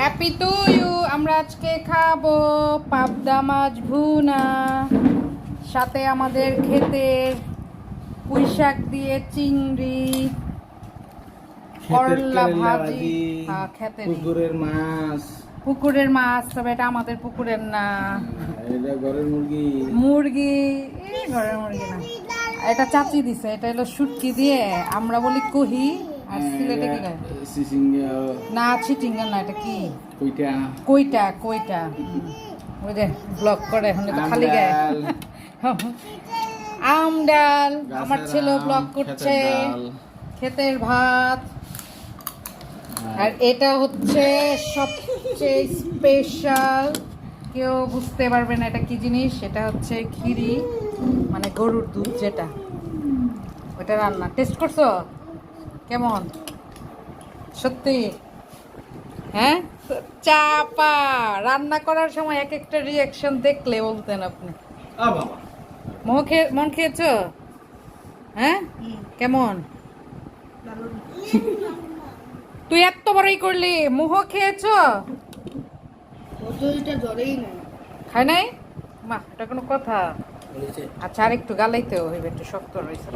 Happy to you. আমরা আজকে খাবো পাবদা মাছ ভুনা, সাথে আমাদের ক্ষেতের পুঁই শাক দিয়ে চিংড়ি, করলা ভাজি, খেতে পুকুরের মাছ। পুকুরের মাছ, তবে এটা আমাদের পুকুরের না, এটা ঘরের মুরগি। মুরগি ঘরের মুরগি না, এটা চাচি দিছে। এটা হলো শুটকি দিয়ে, আমরা বলি কুহি, আর সিলেটে কি কয় না, চিটিঙ্গা না, এটা কি কইটা কইটা। ওই যে ব্লক করে এখন তো খালি গায়ে। আম ডাল, আমার ছেলে ব্লক করছে, ক্ষেতের ভাত। আর এটা হচ্ছে সবচেয়ে স্পেশাল, কেউ বুঝতে পারবে না এটা কি জিনিস। এটা হচ্ছে খিরি, মানে গরুর দুধ যেটা, ওটা রান্না। টেস্ট করছো কেমন? সত্যি? হ্যাঁ, চাপা রান্না করার সময় এক একটা রিয়াকশন দেখলে বলতেন আপনি। মন খেয়েছো? হ্যাঁ, কেমন? তুই এত বড়ই করলি, মুহ খেয়েছো? খাই নাই মা, এটা কোনো কথা? আচ্ছা, আর একটু গালাইতে হইবে, একটু শক্ত রয়েছে।